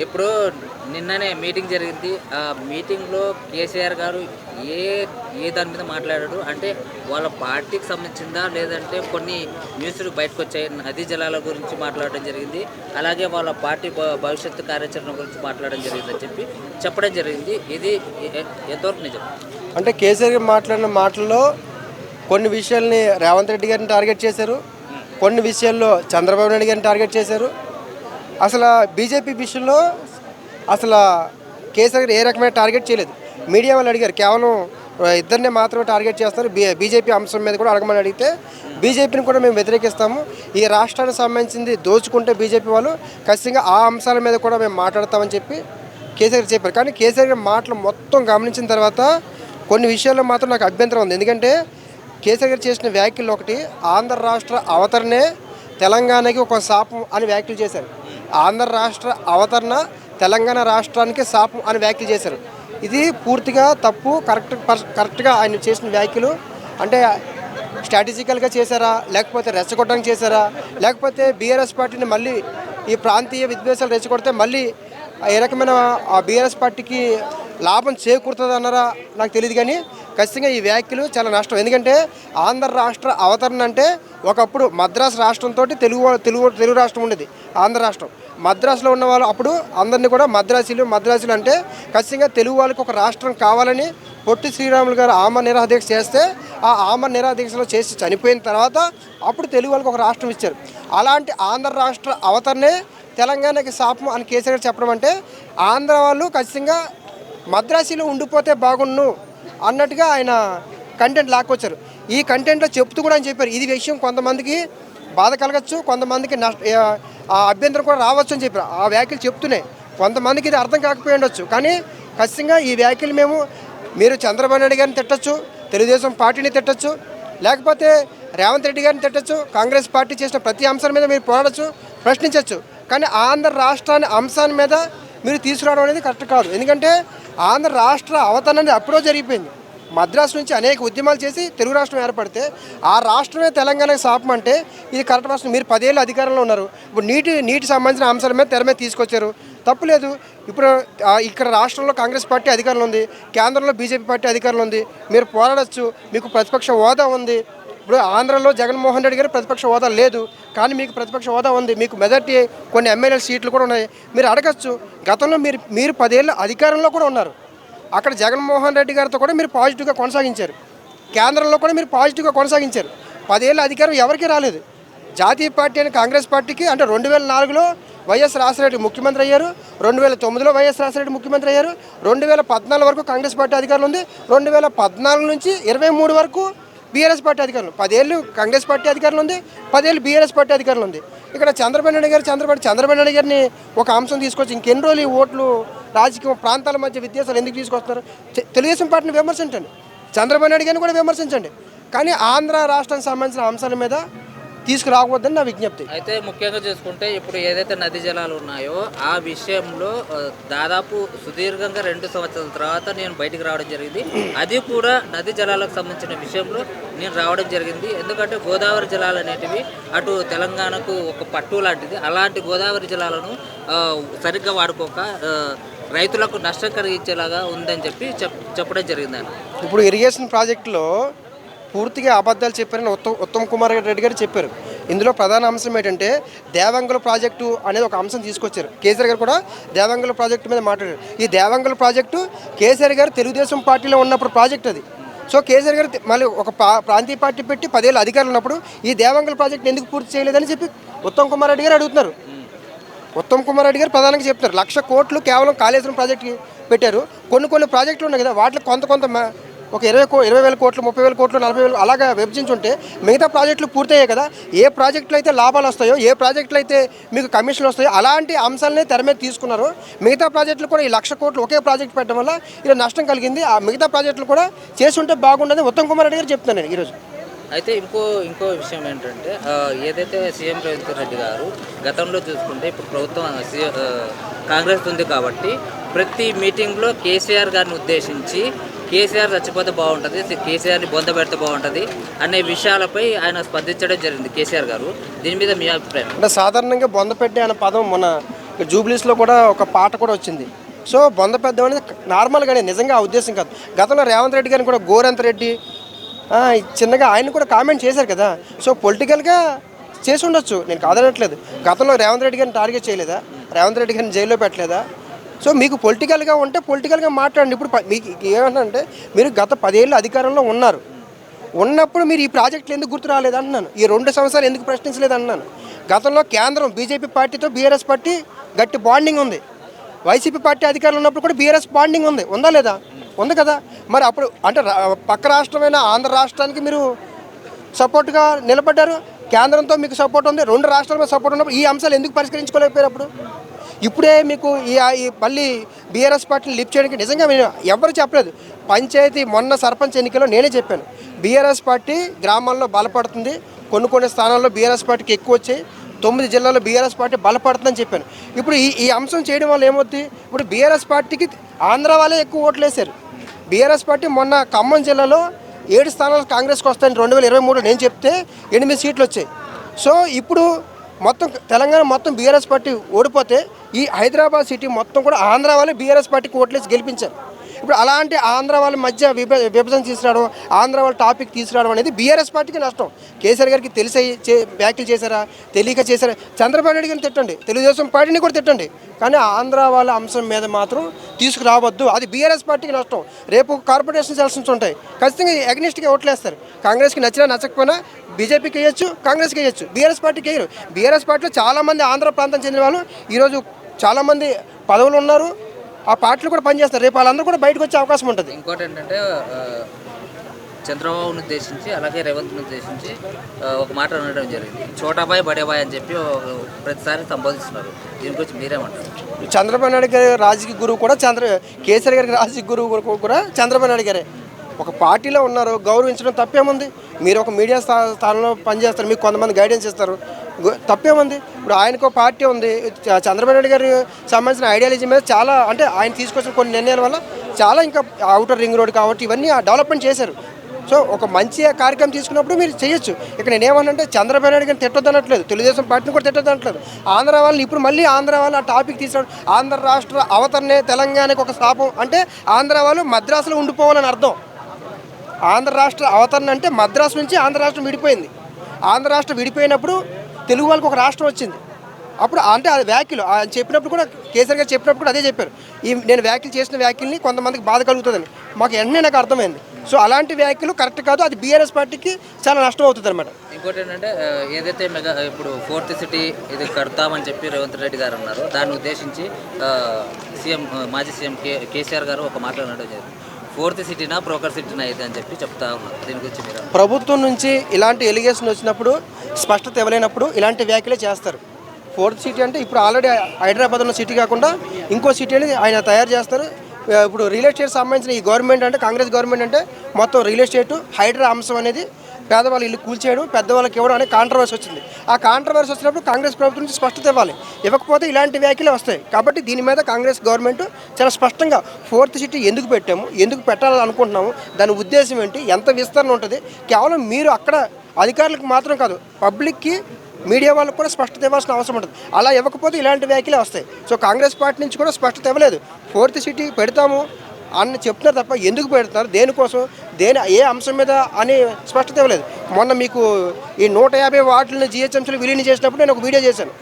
ఇప్పుడు నిన్ననే మీటింగ్ జరిగింది. ఆ మీటింగ్‌లో కేసీఆర్ గారు ఏ ఏ దాని మీద మాట్లాడాడు అంటే వాళ్ళ పార్టీకి సంబంధించిందా? లేదంటే కొన్ని న్యూస్‌లు బయటకొచ్చాయి. నదీ జలాల గురించి మాట్లాడడం జరిగింది. అలాగే వాళ్ళ పార్టీ భవిష్యత్తు కార్యాచరణ గురించి మాట్లాడడం జరిగిందని చెప్పడం జరిగింది. ఇది ఎంతవరకు నిజం? అంటే కేసీఆర్ గారు మాట్లాడిన మాటల్లో కొన్ని విషయాల్ని రేవంత్ రెడ్డి గారిని టార్గెట్ చేశారు. కొన్ని విషయాల్లో చంద్రబాబు నాయుడు గారిని టార్గెట్ చేశారు. అసలు బీజేపీ విషయంలో అసలు కేసీఆర్ గారు ఏ రకమైన టార్గెట్ చేయలేదు. మీడియా వాళ్ళు అడిగారు, కేవలం ఇద్దరినే మాత్రమే టార్గెట్ చేస్తారు, బీజేపీ అంశం మీద కూడా అడగమని అడిగితే బీజేపీని కూడా మేము వ్యతిరేకిస్తాము, ఈ రాష్ట్రానికి సంబంధించింది దోచుకుంటే బీజేపీ వాళ్ళు ఖచ్చితంగా ఆ అంశాల మీద కూడా మేము మాట్లాడతామని చెప్పి కేసీఆర్ చెప్పారు. కానీ కేసీఆర్ గారి మాటలు మొత్తం గమనించిన తర్వాత కొన్ని విషయాల్లో మాత్రం నాకు అభ్యంతరం ఉంది. ఎందుకంటే కేసీఆర్ గారు చేసిన వ్యాఖ్యలు ఒకటి, ఆంధ్ర రాష్ట్ర అవతరణే తెలంగాణకి ఒక శాపం అని వ్యాఖ్యలు చేశారు. ఆంధ్ర రాష్ట్ర అవతరణ తెలంగాణ రాష్ట్రానికి శాపం అని వ్యాఖ్యలు చేశారు. ఇది పూర్తిగా తప్పు. కరెక్ట్గా ఆయన చేసిన వ్యాఖ్యలు అంటే స్ట్రాటజికల్గా చేశారా, లేకపోతే రెచ్చగొట్టడానికి చేశారా, లేకపోతే బీఆర్ఎస్ పార్టీని మళ్ళీ ఈ ప్రాంతీయ విద్వేషాలు రెచ్చగొడితే మళ్ళీ ఏ రకమైన ఆ బీఆర్ఎస్ పార్టీకి లాభం చేకూరుతుంది అన్నారా నాకు తెలియదు. కానీ ఖచ్చితంగా ఈ వ్యాఖ్యలు చాలా నష్టం. ఎందుకంటే ఆంధ్ర రాష్ట్ర అవతరణ అంటే ఒకప్పుడు మద్రాసు రాష్ట్రంతో తెలుగు రాష్ట్రం ఉండేది ఆంధ్ర రాష్ట్రం. మద్రాసులో ఉన్న వాళ్ళు అప్పుడు అందరినీ కూడా మద్రాసులు అంటే ఖచ్చితంగా తెలుగు వాళ్ళకి ఒక రాష్ట్రం కావాలని పొట్టి శ్రీరాములు గారు ఆమరణ నిరాదీక్ష చేస్తే ఆ ఆమరణ నిరాదీక్షలో చేసి చనిపోయిన తర్వాత అప్పుడు తెలుగు వాళ్ళకి ఒక రాష్ట్రం ఇచ్చారు. అలాంటి ఆంధ్ర రాష్ట్ర అవతరణే తెలంగాణకి శాపం అని కేసీఆర్ గారు చెప్పడం అంటే ఆంధ్ర వాళ్ళు ఖచ్చితంగా మద్రాసులో ఉండిపోతే బాగుండు అన్నట్టుగా ఆయన కంటెంట్ లాక్కొచ్చారు. ఈ కంటెంట్లో చెప్తూ కూడా ఆయన చెప్పారు, ఇది విషయం కొంతమందికి బాధ కలగచ్చు, కొంతమందికి అభ్యంతరం కూడా రావచ్చు అని చెప్పారు. ఆ వ్యాఖ్యలు చెప్తున్నాయి, కొంతమందికి ఇది అర్థం కాకపోయి ఉండొచ్చు. కానీ ఖచ్చితంగా ఈ వ్యాఖ్యలు మీరు చంద్రబాబు నాయుడు గారిని తిట్టచ్చు, తెలుగుదేశం పార్టీని తిట్టచ్చు, లేకపోతే రేవంత్ రెడ్డి గారిని తిట్టచ్చు, కాంగ్రెస్ పార్టీ చేసిన ప్రతి అంశం మీద మీరు పోరాడచ్చు, ప్రశ్నించవచ్చు. కానీ ఆంధ్ర రాష్ట్రాన్ని అంశాన్ని మీద మీరు తీసుకురావడం అనేది కరెక్ట్ కాదు. ఎందుకంటే ఆంధ్ర రాష్ట్ర అవతరణ అనేది అప్పుడో జరిగిపోయింది. మద్రాసు నుంచి అనేక ఉద్యమాలు చేసి తెలుగు రాష్ట్రం ఏర్పడితే ఆ రాష్ట్రమే తెలంగాణకు శాపం అంటే ఇది కరెక్ట్ రాష్ట్రం. మీరు 10 ఏళ్ళు అధికారంలో ఉన్నారు, ఇప్పుడు నీటి సంబంధించిన అంశాల మీద తెర మీద తీసుకొచ్చారు, తప్పులేదు. ఇప్పుడు ఇక్కడ రాష్ట్రంలో కాంగ్రెస్ పార్టీ అధికారంలో ఉంది, కేంద్రంలో బీజేపీ పార్టీ అధికారంలో ఉంది, మీరు పోరాడచ్చు, మీకు ప్రతిపక్ష హోదా ఉంది. ఇప్పుడు ఆంధ్రలో జగన్మోహన్ రెడ్డి గారు ప్రతిపక్ష హోదా లేదు, కానీ మీకు ప్రతిపక్ష హోదా ఉంది, మీకు మెజార్టీ కొన్ని ఎమ్మెల్యే సీట్లు కూడా ఉన్నాయి, మీరు అడగచ్చు. గతంలో మీరు 10 ఏళ్ళు అధికారంలో కూడా ఉన్నారు, అక్కడ జగన్మోహన్ రెడ్డి గారితో కూడా మీరు పాజిటివ్గా కొనసాగించారు, కేంద్రంలో కూడా మీరు పాజిటివ్గా కొనసాగించారు. 10 ఏళ్ళ అధికారం ఎవరికీ రాలేదు. జాతీయ పార్టీ అని కాంగ్రెస్ పార్టీకి అంటే 2004లో వైఎస్ రాజశేఖర ముఖ్యమంత్రి అయ్యారు, 2009లో వైఎస్ రాజశేఖర ముఖ్యమంత్రి అయ్యారు, 2014 వరకు కాంగ్రెస్ పార్టీ అధికారులు ఉంది, 2014 నుంచి 23 వరకు బీఆర్ఎస్ పార్టీ అధికారులు. 10 ఏళ్ళు కాంగ్రెస్ పార్టీ అధికారులు ఉంది, 10 ఏళ్ళు బీఆర్ఎస్ పార్టీ అధికారులు ఉంది. ఇక్కడ చంద్రబాబు నాయుడు గారిని ఒక అంశం తీసుకొచ్చి ఇంకెన్ని రోజులు ఈ ఓట్లు రాజకీయ ప్రాంతాల మధ్య వ్యత్యాసాలు ఎందుకు తీసుకొస్తారు? తెలుగుదేశం పార్టీని విమర్శించండి, చంద్రబాబు నాయుడు గారిని కూడా విమర్శించండి, కానీ ఆంధ్ర రాష్ట్రానికి సంబంధించిన అంశాల మీద తీసుకురావద్దని నా విజ్ఞప్తి. అయితే ముఖ్యంగా చూసుకుంటే ఇప్పుడు ఏదైతే నదీ జలాలు ఉన్నాయో ఆ విషయంలో దాదాపు సుదీర్ఘంగా 2 సంవత్సరాల తర్వాత నేను బయటికి రావడం జరిగింది. అది కూడా నదీ జలాలకు సంబంధించిన విషయంలో నేను రావడం జరిగింది. ఎందుకంటే గోదావరి జలాలు అనేటివి అటు తెలంగాణకు ఒక పట్టు లాంటిది. అలాంటి గోదావరి జలాలను సరిగ్గా వాడుకోక రైతులకు నష్టం కలిగించేలాగా ఉందని చెప్పడం జరిగింది. ఇప్పుడు ఇరిగేషన్ ప్రాజెక్టులో పూర్తిగా అబద్ధాలు చెప్పారని ఉత్తమ్ కుమార్ రెడ్డి గారు చెప్పారు. ఇందులో ప్రధాన అంశం ఏంటంటే దేవంగుల ప్రాజెక్టు అనేది ఒక అంశం తీసుకొచ్చారు. కేసీఆర్ గారు కూడా దేవంగుల ప్రాజెక్టు మీద మాట్లాడారు. ఈ దేవంగుల ప్రాజెక్టు కేసీఆర్ గారు తెలుగుదేశం పార్టీలో ఉన్నప్పుడు ప్రాజెక్ట్ అది. సో కేసీఆర్ గారు మళ్ళీ ఒక ప్రాంతీయ పార్టీ పెట్టి 10 ఏళ్ళు అధికారులు ఉన్నప్పుడు ఈ దేవంగుల ప్రాజెక్టు ఎందుకు పూర్తి చేయలేదని చెప్పి ఉత్తమ్ కుమార్ రెడ్డి గారు అడుగుతున్నారు. ఉత్తమ్ కుమార్ రెడ్డి గారు ప్రధానంగా చెప్తున్నారు, 1,00,000 కోట్లు కేవలం కాళేశ్వరం ప్రాజెక్టుకి పెట్టారు. కొన్ని ప్రాజెక్టులు ఉన్నాయి కదా, వాటిలో కొంత ఒక 20,000 కోట్లు, 30,000 కోట్లు, 40,000 అలాగా విభజించుంటే మిగతా ప్రాజెక్టులు పూర్తయ్యాయి కదా. ఏ ప్రాజెక్టులు అయితే లాభాలు వస్తాయో, ఏ ప్రాజెక్టులు అయితే మీకు కమిషన్లు వస్తాయో అలాంటి అంశాలనే తెర మీద తీసుకున్నారు. మిగతా ప్రాజెక్టులు కూడా ఈ 1,00,000 కోట్లు ఒకే ప్రాజెక్టు పెట్టడం వల్ల ఇలా నష్టం కలిగింది. ఆ మిగతా ప్రాజెక్టులు కూడా చేసి ఉంటే బాగుండదు ఉత్తమ్ కుమార్ రెడ్డి గారు చెప్తున్నాను నేను ఈరోజు. అయితే ఇంకో విషయం ఏంటంటే ఏదైతే సీఎం రేవంత్ రెడ్డి గారు గతంలో చూసుకుంటే ఇప్పుడు ప్రభుత్వం కాంగ్రెస్ ఉంది కాబట్టి ప్రతి మీటింగ్లో కేసీఆర్ గారిని ఉద్దేశించి కేసీఆర్ చచ్చిపోతే బాగుంటుంది, కేసీఆర్ని బొందబెడితే బాగుంటుంది అనే విషయాలపై ఆయన స్పందించడం జరిగింది కేసీఆర్ గారు. దీని మీద మీ అభిప్రాయం? అంటే సాధారణంగా బొందపెట్టే అనే పదం మొన్న జూబ్లీస్లో కూడా ఒక పాట కూడా వచ్చింది. సో బొంద పెద్ద అనేది నార్మల్గానే, నిజంగా ఆ ఉద్దేశం కాదు. గతంలో రేవంత్ రెడ్డి గారిని కూడా గోరంత్ రెడ్డి చిన్నగా ఆయన కూడా కామెంట్ చేశారు కదా. సో పొలిటికల్గా చేసి ఉండొచ్చు, నేను కాదనట్లేదు. గతంలో రేవంత్ రెడ్డి గారిని టార్గెట్ చేయలేదా, రేవంత్ రెడ్డి గారిని జైల్లో పెట్టలేదా? సో మీకు పొలిటికల్గా ఉంటే పొలిటికల్గా మాట్లాడండి. ఇప్పుడు మీకు ఏమంటే మీరు గత 10 ఏళ్ళు అధికారంలో ఉన్నప్పుడు మీరు ఈ ప్రాజెక్టులు ఎందుకు గుర్తు రాలేదు అంటున్నాను. ఈ 2 సంవత్సరాలు ఎందుకు ప్రశ్నించలేదు అంటున్నాను. గతంలో కేంద్రం బీజేపీ పార్టీతో బీఆర్ఎస్ పార్టీ గట్టి బాండింగ్ ఉంది. వైసీపీ పార్టీ అధికారంలో ఉన్నప్పుడు కూడా బీఆర్ఎస్ బాండింగ్ ఉందా లేదా? ఉంది కదా. మరి అప్పుడు అంటే పక్క రాష్ట్రమైన ఆంధ్ర రాష్ట్రానికి మీరు సపోర్ట్గా నిలబడ్డారు, కేంద్రంతో మీకు సపోర్ట్ ఉంది, 2 రాష్ట్రాల మీద సపోర్ట్ ఉన్నప్పుడు ఈ అంశాలు ఎందుకు పరిష్కరించుకోలేకపోయారు? అప్పుడు ఇప్పుడే మీకు ఈ మళ్ళీ బీఆర్ఎస్ పార్టీని లిఫ్ట్ చేయడానికి నిజంగా ఎవరు చెప్పలేదు. పంచాయతీ మొన్న సర్పంచ్ ఎన్నికల్లో నేనే చెప్పాను, బీఆర్ఎస్ పార్టీ గ్రామాల్లో బలపడుతుంది, కొన్ని స్థానాల్లో బీఆర్ఎస్ పార్టీకి ఎక్కువ వచ్చాయి, 9 జిల్లాల్లో బీఆర్ఎస్ పార్టీ బలపడుతుందని చెప్పాను. ఇప్పుడు ఈ అంశం చేయడం వల్ల ఏమవుతుంది, ఇప్పుడు బీఆర్ఎస్ పార్టీకి ఆంధ్ర వాళ్ళే ఎక్కువ ఓట్లు వేశారు. బీఆర్ఎస్ పార్టీ మొన్న ఖమ్మం జిల్లాలో 7 స్థానాలు కాంగ్రెస్కి వస్తాయని 2023 నేను చెప్తే 8 సీట్లు వచ్చాయి. సో ఇప్పుడు మొత్తం తెలంగాణ మొత్తం బీఆర్ఎస్ పార్టీ ఓడిపోతే ఈ హైదరాబాద్ సిటీ మొత్తం కూడా ఆంధ్ర వాళ్ళే బీఆర్ఎస్ పార్టీకి ఓట్లేసి గెలిపించారు. ఇప్పుడు అలాంటి ఆంధ్ర వాళ్ళ మధ్య విభజన తీసుకురావడం, ఆంధ్ర వాళ్ళ టాపిక్ తీసుకురావడం అనేది బీఆర్ఎస్ పార్టీకి నష్టం. కేసీఆర్ గారికి తెలిసి వ్యాఖ్యలు చేశారా, తెలియక చేశారా? చంద్రబాబు నాయుడు గారిని తిట్టండి, తెలుగుదేశం పార్టీని కూడా తిట్టండి, కానీ ఆంధ్ర వాళ్ళ అంశం మీద మాత్రం తీసుకురావద్దు. అది బీఆర్ఎస్ పార్టీకి నష్టం. రేపు కార్పొరేషన్ ఎలక్షన్స్ ఉంటాయి, ఖచ్చితంగా అగ్నిస్ట్గా ఓట్లేస్తారు. కాంగ్రెస్కి నచ్చినా నచ్చకపోయినా బీజేపీకి వేయచ్చు, కాంగ్రెస్కి వేయచ్చు, బీఆర్ఎస్ పార్టీకి వేయరు. బీఆర్ఎస్ పార్టీలో చాలామంది ఆంధ్ర ప్రాంతం చెందిన వాళ్ళు ఈరోజు చాలామంది పదవులు ఉన్నారు, ఆ పార్టీలు కూడా పనిచేస్తారు. రేపు వాళ్ళందరూ కూడా బయటకు వచ్చే అవకాశం ఉంటుంది. ఇంకోటి ఏంటంటే చంద్రబాబును ఉద్దేశించి అలాగే రేవంత్ను ఉద్దేశించి ఒక మాట అనడం జరిగింది, చోటాబాయ్ బడేబాయ్ అని చెప్పి ప్రతిసారి సంబోధిస్తున్నారు. దీని గురించి మీరేమంటారు? చంద్రబాబు నాయుడు గారి రాజకీయ గురువు కూడా కేసీఆర్ గారికి రాజకీయ గురువు కూడా చంద్రబాబు నాయుడు గారే. ఒక పార్టీలో ఉన్నారు, గౌరవించడం తప్పేముంది? మీరు ఒక మీడియా స్థానంలో పనిచేస్తారు, మీకు కొంతమంది గైడెన్స్ ఇస్తారు, తప్పేముంది? ఇప్పుడు ఆయనకు పార్టీ ఉంది. చంద్రబాబు నాయుడు గారికి సంబంధించిన ఐడియాలజీ మీద చాలా, అంటే ఆయన తీసుకొచ్చిన కొన్ని నిర్ణయాల వల్ల చాలా ఇంకా అవుటర్ రింగ్ రోడ్ కాబట్టి ఇవన్నీ డెవలప్మెంట్ చేశారు. సో ఒక మంచి కార్యక్రమం తీసుకున్నప్పుడు మీరు చేయొచ్చు. ఇక్కడ నేనేమన్నంటే చంద్రబాబు నాయుడు గారిని తిట్టొద్దు అనట్లేదు, తెలుగుదేశం పార్టీని కూడా తిట్టొద్దు అనట్లేదు. ఆంధ్ర వాళ్ళని ఇప్పుడు మళ్ళీ ఆంధ్ర వాళ్ళు ఆ టాపిక్ తీసుకురావడం, ఆంధ్ర రాష్ట్ర అవతరణే తెలంగాణకి ఒక శాపం అంటే ఆంధ్ర వాళ్ళు మద్రాసులో ఉండిపోవాలని అర్థం. ఆంధ్ర రాష్ట్ర అవతరణ అంటే మద్రాసు నుంచి ఆంధ్ర రాష్ట్రం విడిపోయింది. ఆంధ్ర రాష్ట్రం విడిపోయినప్పుడు తెలుగు వాళ్ళకి ఒక రాష్ట్రం వచ్చింది. అప్పుడు అంటే అది వ్యాఖ్యలు చెప్పినప్పుడు కూడా కేసీఆర్ గారు చెప్పినప్పుడు కూడా అదే చెప్పారు, నేను వ్యాఖ్యలు చేసిన వ్యాఖ్యల్ని కొంతమందికి బాధ కలుగుతుందని. మాకు వెంటనే నాకు అర్థమైంది. సో అలాంటి వ్యాఖ్యలు కరెక్ట్ కాదు, అది బీఆర్ఎస్ పార్టీకి చాలా నష్టం అవుతుంది అనమాట. ఇంకోటి ఏంటంటే ఏదైతే ఇప్పుడు 4th సిటీ ఇది కడతామని చెప్పి రేవంత్ రెడ్డి గారు అన్నారు, దాన్ని ఉద్దేశించి మాజీ సీఎం కేసీఆర్ గారు ఒక మాట్లాడడం జరిగింది, 4th సిటీనా బ్రోకర్ సిటీనా ఇది అని చెప్పి చెప్తా ఉన్నారు. దీని గురించి మీరు? ప్రభుత్వం నుంచి ఇలాంటి ఎలిగేషన్ వచ్చినప్పుడు, స్పష్టత ఇవ్వలేనప్పుడు ఇలాంటి వ్యాఖ్యలే చేస్తారు. 4th సిటీ అంటే ఇప్పుడు ఆల్రెడీ హైదరాబాద్ ఉన్న సిటీ కాకుండా ఇంకో సిటీ అనేది ఆయన తయారు చేస్తారు. ఇప్పుడు రియల్ ఎస్టేట్ సంబంధించిన ఈ గవర్నమెంట్ అంటే కాంగ్రెస్ గవర్నమెంట్ అంటే మొత్తం రియల్ ఎస్టేట్ హైడ్రా అంశం అనేది పేదవాళ్ళు ఇల్లు కూల్చేయడం, పెద్దవాళ్ళకి ఇవ్వడం అనే కాంట్రవర్సీ వచ్చింది. ఆ కాంట్రవర్సీ వచ్చినప్పుడు కాంగ్రెస్ ప్రభుత్వం నుంచి స్పష్టత ఇవ్వాలి, ఇవ్వకపోతే ఇలాంటి వ్యాఖ్యలే వస్తాయి. కాబట్టి దీని మీద కాంగ్రెస్ గవర్నమెంట్ చాలా స్పష్టంగా 4th సిటీ ఎందుకు పెట్టాము, ఎందుకు పెట్టాలని అనుకుంటున్నాము, దాని ఉద్దేశం ఏంటి, ఎంత విస్తరణ ఉంటుంది, కేవలం మీరు అక్కడ అధికారులకు మాత్రం కాదు పబ్లిక్కి మీడియా వాళ్ళకు కూడా స్పష్టత ఇవ్వాల్సిన అవసరం ఉంటుంది. అలా ఇవ్వకపోతే ఇలాంటి వ్యాఖ్యలే వస్తాయి. సో కాంగ్రెస్ పార్టీ నుంచి కూడా స్పష్టత ఇవ్వలేదు, 4th సిటీ పెడతాము అని చెప్తున్నారు తప్ప ఎందుకు పెడుతున్నారు, దేనికోసం, ఏ అంశం మీద అని స్పష్టత ఇవ్వలేదు. మొన్న మీకు ఈ 150 వార్డులను జీహెచ్ఎంసీలు విలీనం చేసినప్పుడు నేను ఒక వీడియో చేశాను.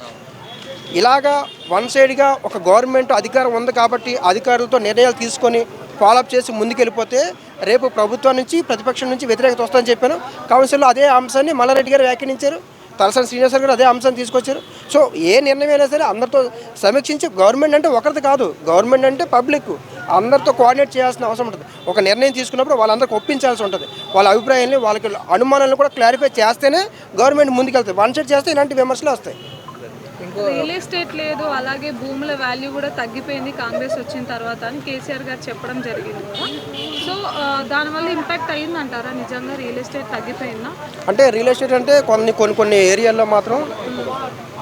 ఇలాగా వన్ సైడ్గా ఒక గవర్నమెంట్ అధికారం ఉంది కాబట్టి అధికారులతో నిర్ణయాలు తీసుకొని ఫాలోఅప్ చేసి ముందుకెళ్ళిపోతే రేపు ప్రభుత్వం నుంచి ప్రతిపక్షం నుంచి వ్యతిరేకత వస్తుందని చెప్పాను. కౌన్సిల్లో అదే అంశాన్ని మల్లారెడ్డి గారు వ్యాఖ్యానించారు, తలసాని శ్రీనివాస్ గారు అదే అంశాన్ని తీసుకొచ్చారు. సో ఏ నిర్ణయం అయినా సరే అందరితో సమీక్షించి, గవర్నమెంట్ అంటే ఒకరిది కాదు, గవర్నమెంట్ అంటే పబ్లిక్, అందరితో కోఆర్డినేట్ చేయాల్సిన అవసరం ఉంటుంది. ఒక నిర్ణయం తీసుకున్నప్పుడు వాళ్ళందరికీ ఒప్పించాల్సి ఉంటుంది. వాళ్ళ అభిప్రాయాన్ని, వాళ్ళకి అనుమానాలను కూడా క్లారిఫై చేస్తేనే గవర్నమెంట్ ముందుకెళ్తుంది. వన్ సైడ్ చేస్తే ఇలాంటి విమర్శలు వస్తాయి. రియల్ ఎస్టేట్ లేదు, అలాగే భూముల వాల్యూ కూడా తగ్గిపోయింది కాంగ్రెస్ వచ్చిన తర్వాత అని కేసీఆర్ గారు చెప్పడం జరిగింది కదా. సో దానివల్ల ఇంపాక్ట్ అయ్యిందంటారా? నిజంగా రియల్ ఎస్టేట్ తగ్గిపోయిందా? అంటే రియల్ ఎస్టేట్ అంటే కొన్ని ఏరియాల్లో మాత్రం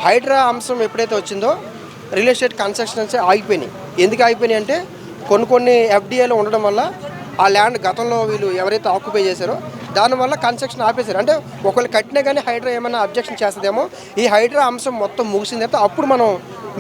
హైడ్రా అంశం ఎప్పుడైతే వచ్చిందో రియల్ ఎస్టేట్ కన్స్ట్రక్షన్స్ ఆగిపోయినాయి. ఎందుకు ఆగిపోయినాయి అంటే కొన్ని ఎఫ్డిఏలో ఉండడం వల్ల ఆ ల్యాండ్ గతంలో వీళ్ళు ఎవరైతే ఆక్యుపై చేశారో దానివల్ల కన్స్ట్రక్షన్ ఆపేశారు. అంటే ఒకళ్ళు కట్టినా కానీ హైడ్రా ఏమైనా అబ్జెక్షన్ చేస్తుందేమో, ఈ హైడ్రా అంశం మొత్తం ముగిసిన తర్వాత అప్పుడు మనం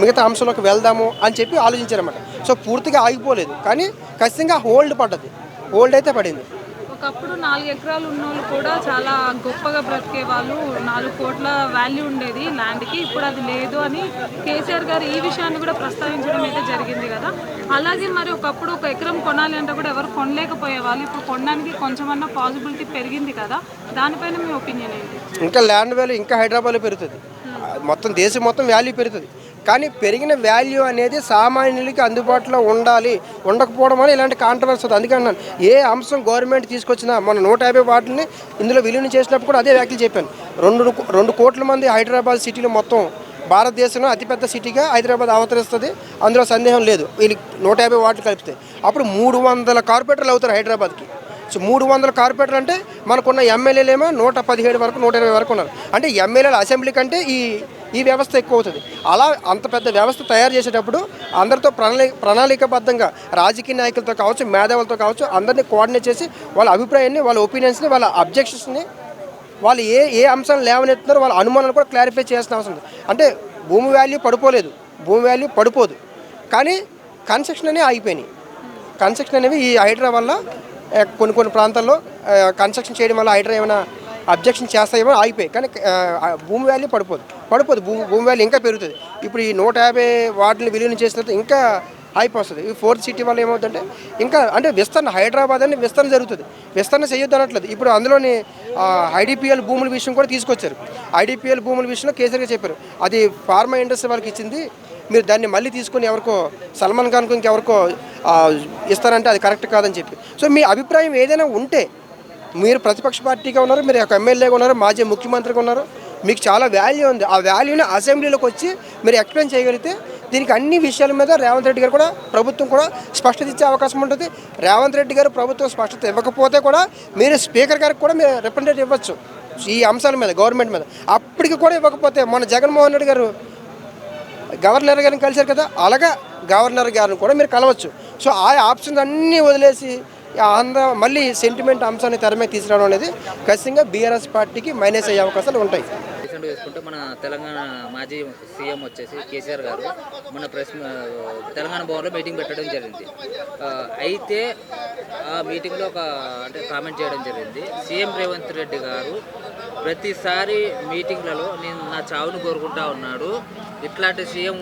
మిగతా అంశంలోకి వెళ్దాము అని చెప్పి ఆలోచించారన్నమాట. సో పూర్తిగా ఆగిపోలేదు, కానీ ఖచ్చితంగా హోల్డ్ పడ్డది, హోల్డ్ అయితే పడింది. ఒకప్పుడు 4 ఎకరాలు ఉన్నోళ్ళు కూడా చాలా గొప్పగా బ్రతికే వాళ్ళు, 4 కోట్ల వాల్యూ ఉండేది ల్యాండ్కి. ఇప్పుడు అది లేదు అని కేసీఆర్ గారు ఈ విషయాన్ని కూడా ప్రస్తావించడం అయితే జరిగింది కదా. అలాగే మరి ఒకప్పుడు 1 ఎకరం కొనాలి అంటే కూడా ఎవరు కొనలేకపోయే వాళ్ళు, ఇప్పుడు కొనడానికి కొంచెమన్నా పాసిబిలిటీ పెరిగింది కదా, దానిపైన మీ ఒపీనియన్ ఏంటి? ఇంకా ల్యాండ్ వాల్యూ ఇంకా హైదరాబాద్లో పెరుగుతుంది, మొత్తం దేశం మొత్తం వాల్యూ పెరుగుతుంది. కానీ పెరిగిన వాల్యూ అనేది సామాన్యులకి అందుబాటులో ఉండాలి, ఉండకపోవడం వల్ల ఇలాంటి కాంట్రవర్సీ అవుతుంది. అందుకే అన్నాను, ఏ అంశం గవర్నమెంట్ తీసుకొచ్చినా మన 150 వాటిని ఇందులో విలీనం చేసినప్పుడు కూడా అదే వ్యాఖ్యలు చెప్పాను. 2 కోట్ల మంది హైదరాబాద్ సిటీలో, మొత్తం భారతదేశంలో అతిపెద్ద సిటీగా హైదరాబాద్ అవతరిస్తుంది, అందులో సందేహం లేదు. వీళ్ళకి 150 వాటిలు కలిపితే అప్పుడు 300 కార్పొరేటర్లు అవుతారు హైదరాబాద్కి. సో 300 కార్పొరేటర్లు అంటే మనకున్న ఎమ్మెల్యేలు ఏమో 117 వరకు 120 వరకు ఉన్నారు. అంటే ఎమ్మెల్యేల అసెంబ్లీ కంటే ఈ వ్యవస్థ ఎక్కువ అవుతుంది. అలా అంత పెద్ద వ్యవస్థ తయారు చేసేటప్పుడు అందరితో ప్రణాళికబద్ధంగా రాజకీయ నాయకులతో కావచ్చు, మేధావులతో కావచ్చు, అందరినీ కోఆర్డినేట్ చేసి వాళ్ళ అభిప్రాయాన్ని, వాళ్ళ ఒపీనియన్స్ని, వాళ్ళ అబ్జెక్షన్స్ని, వాళ్ళు ఏ అంశాలను లేవనెత్తున్నారో వాళ్ళ అనుమానాలు కూడా క్లారిఫై చేయాల్సిన అవసరం ఉంది. అంటే భూమి వాల్యూ పడిపోలేదు, భూమి వాల్యూ పడిపోదు, కానీ కన్స్ట్రక్షన్ అనేవి ఆగిపోయినాయి. కన్స్ట్రక్షన్ అనేవి ఈ హైడ్రా వల్ల కొన్ని ప్రాంతాల్లో కన్స్ట్రక్షన్ చేయడం వల్ల హైడ్రా ఏమైనా అబ్జెక్షన్ చేస్తాయేమో ఆగిపోయి, కానీ భూమి వాల్యూ పడిపోదు, భూమి వాల్యూ ఇంకా పెరుగుతుంది. ఇప్పుడు ఈ 150 వార్డులు విలీనం చేసిన తర్వాత ఇంకా హైప్ వస్తుంది. ఈ 4th సిటీ వల్ల ఏమవుతుందంటే ఇంకా అంటే విస్తరణ, హైదరాబాద్ అని విస్తరణ జరుగుతుంది. విస్తరణ చేయొద్దు అనట్లేదు. ఇప్పుడు అందులోని ఐడిపిఎల్ భూముల విషయం కూడా తీసుకొచ్చారు. ఐడిపిఎల్ భూముల విషయంలో కేసీఆర్ చెప్పారు, అది ఫార్మా ఇండస్ట్రీ వాళ్ళకి ఇచ్చింది, మీరు దాన్ని మళ్ళీ తీసుకొని ఎవరికో సల్మాన్ ఖాన్కు ఇంకెవరికో ఇస్తారంటే అది కరెక్ట్ కాదని చెప్పి. సో మీ అభిప్రాయం ఏదైనా ఉంటే, మీరు ప్రతిపక్ష పార్టీగా ఉన్నారు, మీరు ఒక ఎమ్మెల్యేగా ఉన్నారు, మాజీ ముఖ్యమంత్రిగా ఉన్నారు, మీకు చాలా వాల్యూ ఉంది. ఆ వాల్యూని అసెంబ్లీలోకి వచ్చి మీరు ఎక్స్ప్లెయిన్ చేయగలిగితే దీనికి అన్ని విషయాల మీద రేవంత్ రెడ్డి గారు కూడా, ప్రభుత్వం కూడా స్పష్టత ఇచ్చే అవకాశం ఉంటుంది. రేవంత్ రెడ్డి గారు ప్రభుత్వం స్పష్టత ఇవ్వకపోతే కూడా మీరు స్పీకర్ గారికి కూడా మీరు రిప్రజెంటేటివ్ ఇవ్వచ్చు ఈ అంశాల మీద, గవర్నమెంట్ మీద. అప్పటికి కూడా ఇవ్వకపోతే మన జగన్మోహన్ రెడ్డి గారు గవర్నర్ గారిని కలిశారు కదా, అలాగా గవర్నర్ గారిని కూడా మీరు కలవచ్చు. సో ఆ ఆప్షన్స్ అన్నీ వదిలేసి మళ్ళీ సెంటిమెంట్ అంశాన్ని తెర మీద తీసుకురావడం అనేది ఖచ్చితంగా బీఆర్ఎస్ పార్టీకి మైనస్ అయ్యే అవకాశాలు ఉంటాయి. రీసెంట్గా చూసుకుంటే మన తెలంగాణ మాజీ సీఎం వచ్చేసి కేసీఆర్ గారు మన తెలంగాణ భవన్లో మీటింగ్ పెట్టడం జరిగింది. అయితే ఆ మీటింగ్లో అంటే కామెంట్ చేయడం జరిగింది, సీఎం రేవంత్ రెడ్డి గారు ప్రతిసారి మీటింగ్లలో నేను నా చావును కోరుకుంటా ఉన్నాడు, ఇట్లాంటి సీఎం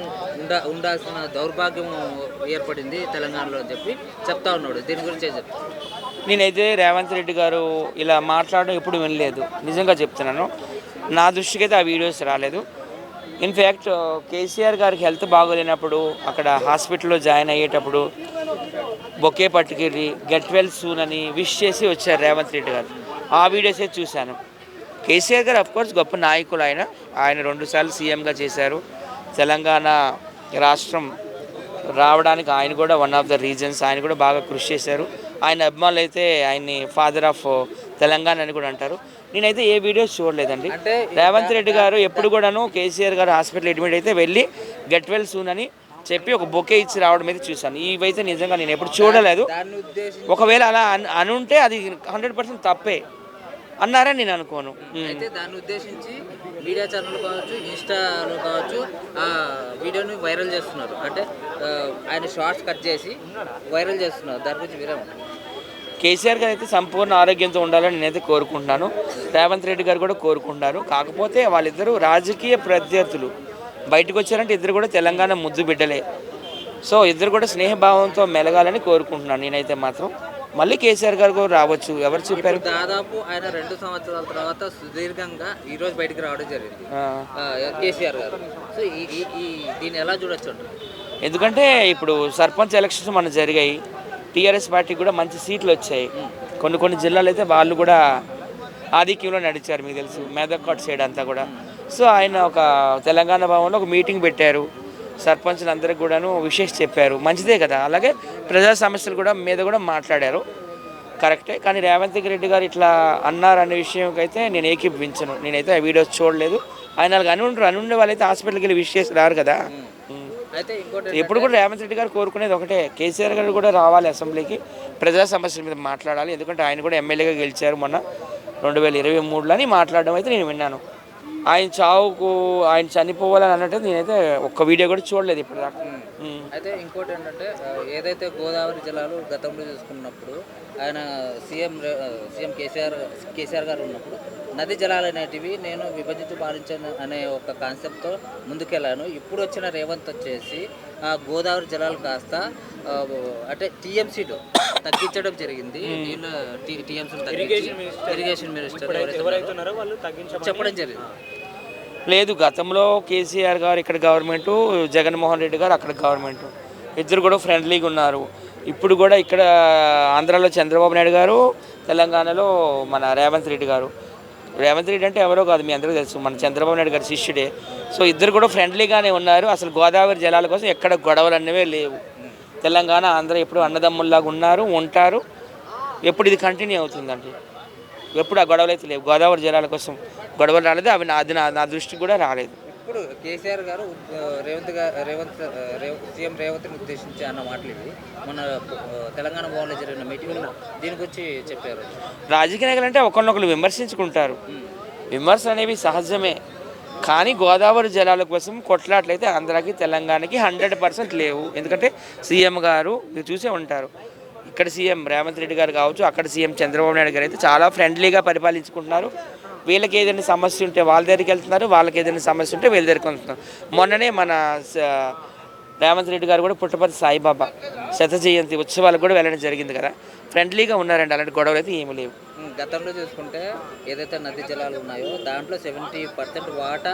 ఉండాల్సిన దౌర్భాగ్యం ఏర్పడింది తెలంగాణలో అని చెప్పి చెప్తా ఉన్నాడు. దీని గురించి చెప్తాను. నేనైతే రేవంత్ రెడ్డి గారు ఇలా మాట్లాడడం ఎప్పుడు వినలేదు, నిజంగా చెప్తున్నాను. నా దృష్టికి అయితే ఆ వీడియోస్ రాలేదు. ఇన్ఫ్యాక్ట్ కేసీఆర్ గారికి హెల్త్ బాగోలేనప్పుడు అక్కడ హాస్పిటల్లో జాయిన్ అయ్యేటప్పుడు బొకే పట్టుకెళ్ళి గెట్ వెల్ సూన్ అని విష్ చేసి వచ్చారు రేవంత్ రెడ్డి గారు. ఆ వీడియోసే చూశాను. కేసీఆర్ గారు అఫ్కోర్స్ గొప్ప నాయకులు, ఆయన 2 సార్లు సీఎంగా చేశారు. తెలంగాణ రాష్ట్రం రావడానికి ఆయన కూడా వన్ ఆఫ్ ద రీజన్స్. ఆయన కూడా బాగా కృషి చేశారు. ఆయన అభిమానులు అయితే ఆయన్ని ఫాదర్ ఆఫ్ తెలంగాణ అని కూడా అంటారు. నేనైతే ఏ వీడియోస్ చూడలేదండి. రేవంత్ రెడ్డి గారు ఎప్పుడు కూడాను కేసీఆర్ గారు హాస్పిటల్ అడ్మిట్ అయితే వెళ్ళి గెట్ వెల్ సూన్ అని చెప్పి ఒక బొకే ఇచ్చి రావడం అయితే చూశాను. ఇవైతే నిజంగా నేను ఎప్పుడు చూడలేదు. ఒకవేళ అలా అనుంటే అది 100% తప్పే అన్నారని నేను అనుకోను. అయితే దాన్ని ఉద్దేశించి మీడియా ఛానల్ కావచ్చు, ఇన్స్టాలో కావచ్చు ఆ వీడియోని వైరల్ చేస్తున్నారు. అంటే ఆయన షార్ట్స్ కట్ చేసి వైరల్ చేస్తున్నారు. దాని గురించి మీరే కేసీఆర్ గారు అయితే సంపూర్ణ ఆరోగ్యంతో ఉండాలని నేనైతే కోరుకుంటున్నాను. రేవంత్ రెడ్డి గారు కూడా కోరుకుంటున్నారు. కాకపోతే వాళ్ళిద్దరూ రాజకీయ ప్రత్యర్థులు. బయటకు వచ్చారంటే ఇద్దరు కూడా తెలంగాణ ముద్దు బిడ్డలే. సో ఇద్దరు కూడా స్నేహభావంతో మెలగాలని కోరుకుంటున్నాను నేనైతే మాత్రం. మళ్ళీ కేసీఆర్ గారు కూడా రావచ్చు, ఎవరు చెప్పారు. దాదాపు ఆయన 2 సంవత్సరాల తర్వాత సుదీర్ఘంగా ఈ రోజు బయటికి రావడం జరిగింది కేసీఆర్ గారు. సో దీన్ని ఎలా చూడొచ్చు? ఎందుకంటే ఇప్పుడు సర్పంచ్ ఎలక్షన్స్ మన జరిగాయి. టీఆర్ఎస్ పార్టీకి కూడా మంచి సీట్లు వచ్చాయి. కొన్ని జిల్లాలు అయితే వాళ్ళు కూడా ఆధిక్యంలో నడిచారు. మీకు తెలుసు, మెదక్ సైడ్ అంతా కూడా. సో ఆయన ఒక తెలంగాణ భవన్లో ఒక మీటింగ్ పెట్టారు. సర్పంచులు అందరికి కూడాను విషెస్ చెప్పారు. మంచిదే కదా. అలాగే ప్రజా సమస్యలు కూడా మీద కూడా మాట్లాడారు, కరెక్టే. కానీ రేవంత్ రెడ్డి గారు ఇట్లా అన్నారనే విషయం అయితే నేను ఏకీభవించను. నేనైతే ఆ వీడియోస్ చూడలేదు. ఆయన అనుండే వాళ్ళైతే హాస్పిటల్కి వెళ్ళి విష్ చేసి రారు కదా. ఎప్పుడు కూడా రేవంత్ రెడ్డి గారు కోరుకునేది ఒకటే, కేసీఆర్ గారు కూడా రావాలి అసెంబ్లీకి, ప్రజా సమస్యల మీద మాట్లాడాలి. ఎందుకంటే ఆయన కూడా ఎమ్మెల్యేగా గెలిచారు మొన్న 2023లో అని మాట్లాడడం అయితే నేను విన్నాను. ఆయన చావుకు ఆయన చనిపోవాలని అన్నట్టు నేనైతే ఒక్క వీడియో కూడా చూడలేదు ఇప్పుడు దాకా. అయితే ఇంకోటి ఏంటంటే ఏదైతే గోదావరి జలాలు గతంలో చూసుకున్నప్పుడు ఆయన సీఎం కేసీఆర్ గారు ఉన్నప్పుడు నది జలాలు అనేటివి నేను విభజించి పాలించాను అనే ఒక కాన్సెప్ట్తో ముందుకెళ్ళాను. ఇప్పుడు వచ్చిన రేవంత్ వచ్చేసి ఆ గోదావరి జలాలు కాస్త అంటే టీఎంసీలు తగ్గించడం జరిగింది. నీళ్ళు టీఎంసీలు తగ్గించి ఇరిగేషన్ మినిస్టర్ ఎవరైతే ఉన్నారో వాళ్ళు చెప్పడం జరిగింది. లేదు, గతంలో కేసీఆర్ గారు ఇక్కడ గవర్నమెంటు, జగన్మోహన్ రెడ్డి గారు అక్కడ గవర్నమెంటు, ఇద్దరు కూడా ఫ్రెండ్లీగా ఉన్నారు. ఇప్పుడు కూడా ఇక్కడ ఆంధ్రాలో చంద్రబాబు నాయుడు గారు, తెలంగాణలో మన రేవంత్ రెడ్డి గారు. రేవంత్ రెడ్డి అంటే ఎవరో కాదు, మీ అందరికీ తెలుసు, మన చంద్రబాబు నాయుడు గారు శిష్యుడే. సో ఇద్దరు కూడా ఫ్రెండ్లీగానే ఉన్నారు. అసలు గోదావరి జలాల కోసం ఎక్కడ గొడవలు అనేవే లేవు. తెలంగాణ ఆంధ్ర ఎప్పుడు అన్నదమ్ముల్లాగా ఉన్నారు, ఉంటారు. ఎప్పుడు ఇది కంటిన్యూ అవుతుందండి. ఎప్పుడు ఆ గొడవలు అయితే లేవు. గోదావరి జలాల కోసం గొడవలు రాలేదు, అవి నా దృష్టికి కూడా రాలేదు. ఇప్పుడు కేసీఆర్ గారు సీఎం రేవంత్ని ఉద్దేశించి అన్న మాటలు ఇవి మన తెలంగాణ భవన్లో జరిగిన మీటింగ్లో దీని గురించి చెప్పారు. రాజకీయ నాయకులు అంటే ఒకరినొకరు విమర్శించుకుంటారు. విమర్శ అనేవి సహజమే. కానీ గోదావరి జలాల కోసం కొట్లాట్లయితే ఆంధ్రాకి తెలంగాణకి 100% లేవు. ఎందుకంటే సీఎం గారు మీరు చూసే ఉంటారు, ఇక్కడ సీఎం రేవంత్ రెడ్డి గారు కావచ్చు, అక్కడ సీఎం చంద్రబాబు నాయుడు గారు అయితే చాలా ఫ్రెండ్లీగా పరిపాలించుకుంటున్నారు. వీళ్ళకి ఏదైనా సమస్య ఉంటే వాళ్ళ దగ్గరికి వెళ్తున్నారు, వాళ్ళకి ఏదైనా సమస్య ఉంటే వీళ్ళ దగ్గరికి వెళ్తున్నారు. మొన్ననే మన రేవంత్ రెడ్డి గారు కూడా పుట్టపర్తి సాయిబాబా శత జయంతి ఉత్సవాలకు కూడా వెళ్ళడం జరిగింది కదా. ఫ్రెండ్లీగా ఉన్నారండి, అలాంటి గొడవలు అయితే ఏమీ లేవు. గతంలో చూసుకుంటే ఏదైతే నదీ జలాలు ఉన్నాయో దాంట్లో 70% వాటా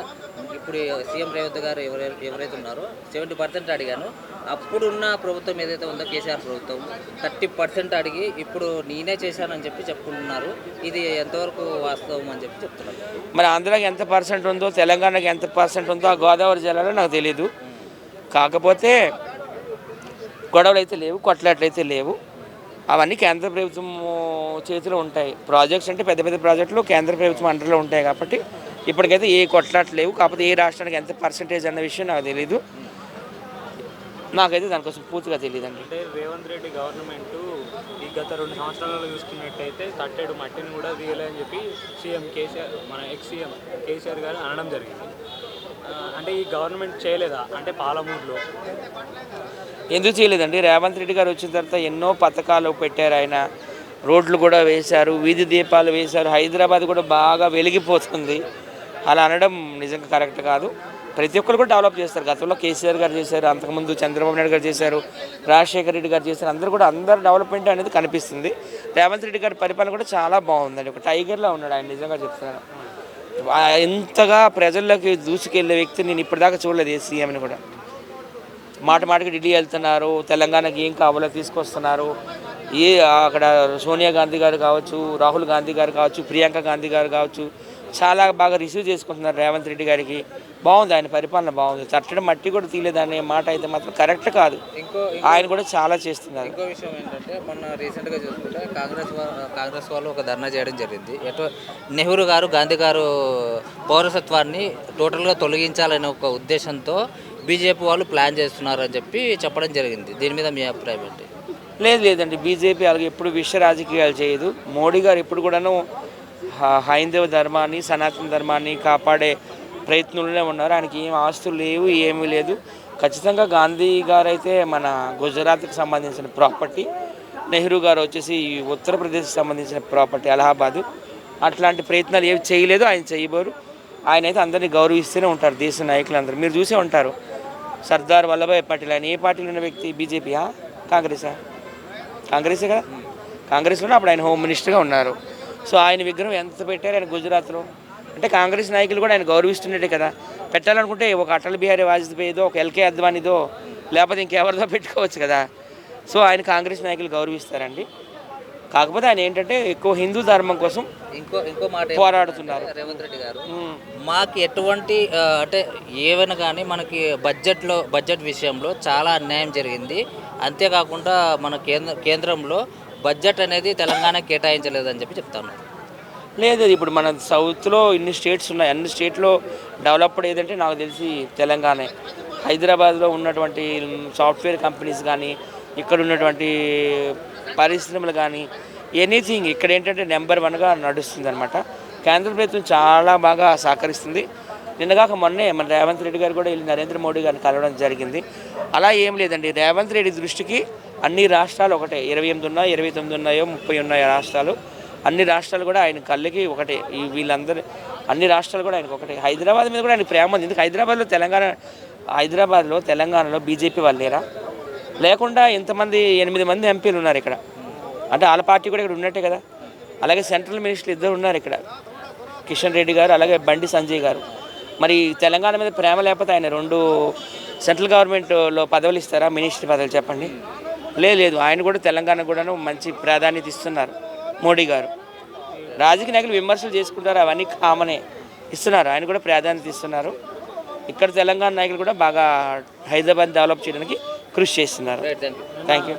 ఇప్పుడు సీఎం రేవంత్ గారు ఎవరైతే ఉన్నారో 70% అడిగాను. అప్పుడున్న ప్రభుత్వం ఏదైతే ఉందో కేసీఆర్ ప్రభుత్వం 30% అడిగి ఇప్పుడు నేనే చేశానని చెప్పి చెప్పుకుంటున్నారు. ఇది ఎంతవరకు వాస్తవం అని చెప్పి చెప్తున్నారు. మరి ఆంధ్రాకి ఎంత పర్సెంట్ ఉందో, తెలంగాణకి ఎంత పర్సెంట్ ఉందో ఆ గోదావరి జలాలు నాకు తెలియదు. కాకపోతే గొడవలు అయితే లేవు, కొట్లాట్లు అయితే లేవు. అవన్నీ కేంద్ర ప్రభుత్వం చేతిలో ఉంటాయి. ప్రాజెక్ట్స్ అంటే పెద్ద పెద్ద ప్రాజెక్టులు కేంద్ర ప్రభుత్వం అండర్లో ఉంటాయి కాబట్టి ఇప్పటికైతే ఏ కొట్లాట్లు లేవు. కాకపోతే ఏ రాష్ట్రానికి ఎంత పర్సెంటేజ్ అన్న విషయం నాకు తెలీదు. నాకైతే దానికోసం పూర్తిగా తెలియదండి. అంటే రేవంత్ రెడ్డి గవర్నమెంట్ ఈ గత 2 సంవత్సరాలలో చూసుకున్నట్టయితే తట్టెడు మట్టిని కూడా తీయలేదని చెప్పి సీఎం కేసీఆర్ మన ఎక్స్-సీఎం కేసీఆర్ గారు అనడం జరిగింది. అంటే ఈ గవర్నమెంట్ చేయలేదా అంటే పాలమూరులో? ఎందుకు చేయలేదండి? రేవంత్ రెడ్డి గారు వచ్చిన తర్వాత ఎన్నో పథకాలు పెట్టారు. ఆయన రోడ్లు కూడా వేశారు, వీధి దీపాలు వేశారు. హైదరాబాద్ కూడా బాగా వెలిగిపోతుంది. అలా అనడం నిజంగా కరెక్ట్ కాదు. ప్రతి ఒక్కరు కూడా డెవలప్ చేస్తారు. గతంలో కేసీఆర్ గారు చేశారు, అంతకుముందు చంద్రబాబు నాయుడు గారు చేశారు, రాజశేఖర రెడ్డి గారు చేశారు. అందరూ డెవలప్మెంట్ అనేది కనిపిస్తుంది. రేవంత్ రెడ్డి గారి పరిపాలన కూడా చాలా బాగుందండి. ఒక టైగర్లా ఉన్నాడు ఆయన, నిజంగా చెప్తున్నాను. ఎంతగా ప్రజల్లోకి దూసుకెళ్లే వ్యక్తి నేను ఇప్పటిదాకా చూడలేదు ఏ సీఎంని కూడా. మాటకి ఢిల్లీ వెళ్తున్నారు, తెలంగాణకి ఏం కావాలో తీసుకొస్తున్నారు. అక్కడ సోనియా గాంధీ గారు కావచ్చు, రాహుల్ గాంధీ గారు కావచ్చు, ప్రియాంక గాంధీ గారు కావచ్చు, చాలా బాగా రిసీవ్ చేసుకుంటున్నారు రేవంత్ రెడ్డి గారికి. బాగుంది, ఆయన పరిపాలన బాగుంది. తట్టడం మట్టి కూడా తీయలేదనే మాట అయితే మాత్రం కరెక్ట్ కాదు. ఆయన కూడా చాలా చేస్తున్నారు. ఇంకో విషయం ఏంటంటే మొన్న రీసెంట్గా చూసుకుంటే కాంగ్రెస్ వాళ్ళు ఒక ధర్నా చేయడం జరిగింది. నెహ్రూ గారు, గాంధీ గారు పౌరసత్వాన్ని టోటల్గా తొలగించాలనే ఒక ఉద్దేశంతో బీజేపీ వాళ్ళు ప్లాన్ చేస్తున్నారు అని చెప్పి చెప్పడం జరిగింది. దీని మీద మీ అభిప్రాయం ఏంటి? లేదండి, బీజేపీ అలాగే ఎప్పుడు విష రాజకీయాలు చేయదు. మోడీ గారు ఎప్పుడు కూడాను హైందవ ధర్మాన్ని, సనాతన ధర్మాన్ని కాపాడే ప్రయత్నంలోనే ఉన్నారు. ఆయనకి ఏం ఆస్తులు లేవు, ఏమీ లేదు. ఖచ్చితంగా గాంధీ గారు అయితే మన గుజరాత్కి సంబంధించిన ప్రాపర్టీ, నెహ్రూ గారు వచ్చేసి ఉత్తరప్రదేశ్కి సంబంధించిన ప్రాపర్టీ అలహాబాదు. అట్లాంటి ప్రయత్నాలు ఏవి చేయలేదు, ఆయన చేయబోరు. ఆయన అయితే అందరినీ గౌరవిస్తూనే ఉంటారు, దేశ నాయకులందరూ. మీరు చూసే ఉంటారు, సర్దార్ వల్లభాయ్ పటేల్ ఆయన ఏ పార్టీలో ఉన్న వ్యక్తి? బీజేపీయా, కాంగ్రెసా? కాంగ్రెసే కదా. కాంగ్రెస్లోనే అప్పుడు ఆయన హోమ్ మినిస్టర్గా ఉన్నారు. సో ఆయన విగ్రహం ఎంత పెట్టారు ఆయన గుజరాత్లో అంటే కాంగ్రెస్ నాయకులు కూడా ఆయన గౌరవిస్తున్నట్టే కదా. పెట్టాలనుకుంటే ఒక అటల్ బిహారీ వాజ్పేయిదో, ఒక ఎల్కే అద్వానీదో, లేకపోతే ఇంకెవరిదో పెట్టుకోవచ్చు కదా. సో ఆయన కాంగ్రెస్ నాయకులు గౌరవిస్తారండి. కాకపోతే ఆయన ఏంటంటే ఎక్కువ హిందూ ధర్మం కోసం ఇంకో మాట పోరాడుతున్నారు రేవంత్ రెడ్డి గారు. మాకు ఎటువంటి అంటే ఏవైనా కానీ మనకి బడ్జెట్ విషయంలో చాలా అన్యాయం జరిగింది. అంతేకాకుండా మన కేంద్రంలో బడ్జెట్ అనేది తెలంగాణకి కేటాయించలేదని చెప్పి చెప్తాను. లేదు, ఇప్పుడు మన సౌత్లో ఇన్ని స్టేట్స్ ఉన్నాయి, అన్ని స్టేట్లో డెవలప్డ్ ఏదంటే నాకు తెలిసి తెలంగాణే. హైదరాబాద్లో ఉన్నటువంటి సాఫ్ట్వేర్ కంపెనీస్ కానీ, ఇక్కడ ఉన్నటువంటి పరిశ్రమలు కానీ, ఎనీథింగ్ ఇక్కడ ఏంటంటే నెంబర్ 1గా నడుస్తుంది అనమాట. కేంద్ర ప్రభుత్వం చాలా బాగా సహకరిస్తుంది. నిన్నగాక మొన్నే మన రేవంత్ రెడ్డి గారు కూడా వెళ్ళి నరేంద్ర మోడీ గారిని కలవడం జరిగింది. అలా ఏం లేదండి, రేవంత్ రెడ్డి దృష్టికి అన్ని రాష్ట్రాలు ఒకటే. 28 ఉన్నాయో 29 ఉన్నాయో 30 ఉన్నాయో రాష్ట్రాలు, అన్ని రాష్ట్రాలు కూడా ఆయన కళ్ళకి ఒకటే. వీళ్ళందరూ అన్ని రాష్ట్రాలు కూడా ఆయనకు ఒకటే. హైదరాబాద్ మీద కూడా ఆయన ప్రేమ ఉంది. ఎందుకు హైదరాబాద్లో తెలంగాణలో బీజేపీ వాళ్ళు లేరా? లేకుండా ఇంతమంది 8 మంది ఎంపీలు ఉన్నారు ఇక్కడ. అంటే వాళ్ళ పార్టీ కూడా ఇక్కడ ఉన్నట్టే కదా. అలాగే సెంట్రల్ మినిస్టర్లు 2 ఉన్నారు ఇక్కడ, కిషన్ రెడ్డి గారు అలాగే బండి సంజయ్ గారు. మరి తెలంగాణ మీద ప్రేమ లేకపోతే ఆయన 2 సెంట్రల్ గవర్నమెంట్లో పదవులు ఇస్తారా? మినిస్టర్ పదవులు చెప్పండి. లేదు, ఆయన కూడా తెలంగాణ కూడాను మంచి ప్రాధాన్యత ఇస్తున్నారు మోడీ గారు. రాజకీయ నాయకులు విమర్శలు చేసుకుంటారు, అవన్నీ కామనే, ఇస్తున్నారు. ఆయన కూడా ప్రాధాన్యత ఇస్తున్నారు. ఇక్కడ తెలంగాణ నాయకులు కూడా బాగా హైదరాబాద్ డెవలప్ చేయడానికి కృషి చేస్తున్నారు. Thank you.